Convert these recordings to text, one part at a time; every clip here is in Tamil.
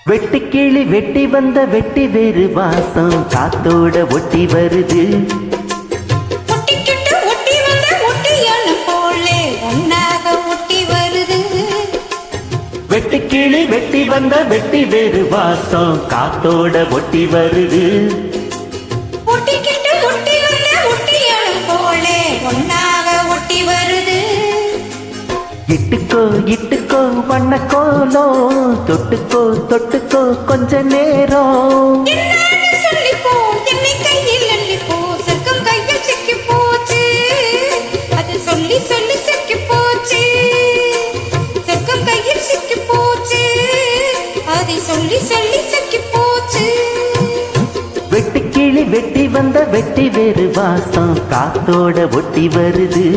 வெட்டுக்கிளி வெட்டி வந்த வெட்டி வேறு வாசம் காத்தோட ஒட்டி வருது. ஒட்டிக்கிட்டு ஒட்டி வந்த ஒட்டியான போலே ஒன்னாக ஒட்டி வருது. வெட்டுக்கிளி வெட்டி வந்த வெட்டி வேறு வாசம் காத்தோட ஒட்டி வருது. ஒட்டிக்கிட்டு ஒட்டி வந்த ஒட்டியான போலே ஒன்னாக ஒட்டி வருது. இட்டுக்கோ இட்டுக்கோ வண்ண கோலோ தொட்டுக்கோ தொட்டுக்கோ கொஞ்ச நேரம். என்னன்னு சொல்லிப்போ என்னை கையில் அள்ளிப்போ சொர்க்கம் கையில் சிக்கி போச்சு. அது சொல்லி சொல்லி சிக்கி போச்சு. சொர்க்கம் கையில் சிக்கி போச்சு. அதை சொல்லி சொல்லி சிக்கி போச்சு. வெட்டுக்கிளி வெட்டி வந்த வெட்டி வேறு வாசம் காத்தோட ஒட்டி வருது.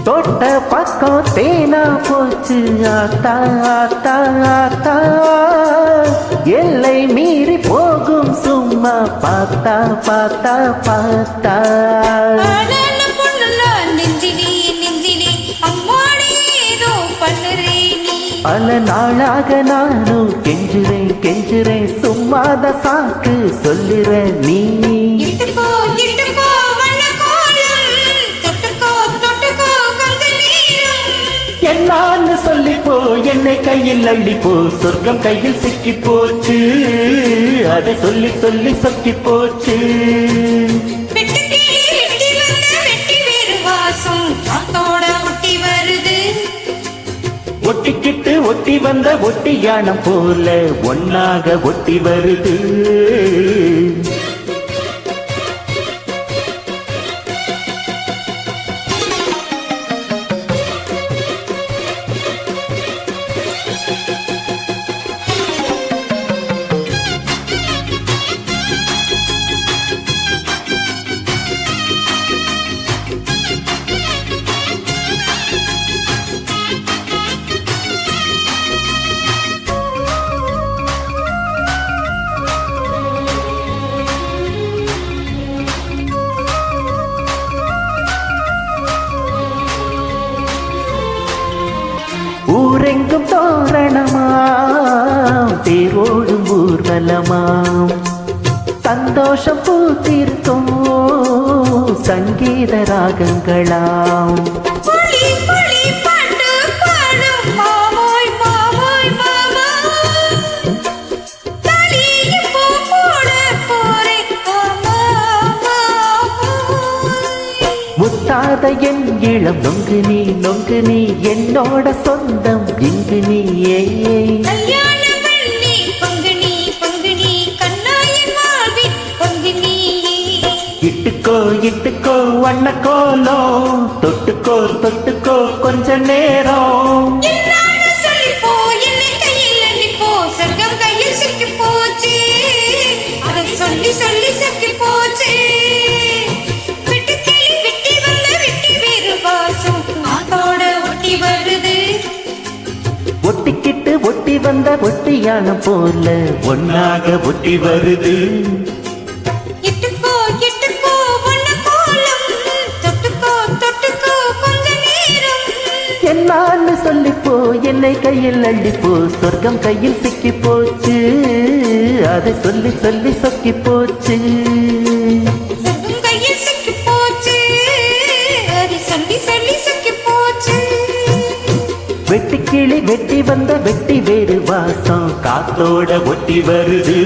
தோட்ட பக்கம் தேனா போச்சு ஆத்தா ஆத்தா ஆத்தா. எல்லை மீறி போகும் சும்மா பார்த்தா பார்த்தா பார்த்தா. பல நாளாக நானும் கெஞ்சுறேன் கெஞ்சுறேன் சும்மாத சாக்கு சொல்லுறேன் நீ. என்னான்னு சொல்லிப்போ என்னை கையில் அள்ளிப்போ சொர்க்கம் கையில் சிக்கி போச்சு. அதை சொல்லி சொல்லி சொக்கி போச்சு. ஒட்டிக்கிட்டு ஒட்டி வந்த ஒட்டியானம் போல ஒன்னாக ஒட்டி வருது. ஊரெங்கும் தோரணமாம் தேரோடும் ஊர்வலமாம் சந்தோஷம் பூத்திருக்கும் சங்கீத ராகங்களாம். முத்தாத என் இளம் நொங்கு நீ என்னோட சொந்தம் இங்கு நீயே. இட்டுக்கோ இட்டுக்கோ வண்ண கோலோ தொட்டுக்கோ தொட்டுக்கோ கொஞ்ச நேரம். சொல்லி சொல்லி சிக்கி போச்சு. ஒட்டிக்கிட்டு ஒட்டி வந்த ஒட்டியான போல ஒன்னாக ஒட்டி வருது. இட்டுக்கோ இட்டுக்கோ வண்ண கோலம் தொட்டுக்கோ தொட்டுக்கோ கொஞ்ச நேரம். என்னான்னு சொல்லிப்போ என்னை கையில் அள்ளிப்போ சொர்க்கம் கையில் சிக்கி போச்சு. அதை சொல்லி சொல்லி சொக்கி போச்சு. சொர்க்கம் கையில் சிக்கி போச்சு. அதை சொல்லி சொல்லி சொக்கி போச்சு. வெட்டுக்கிளி வெட்டி வந்த வெட்டி வேறு வாசம் காத்தோட ஒட்டி வருது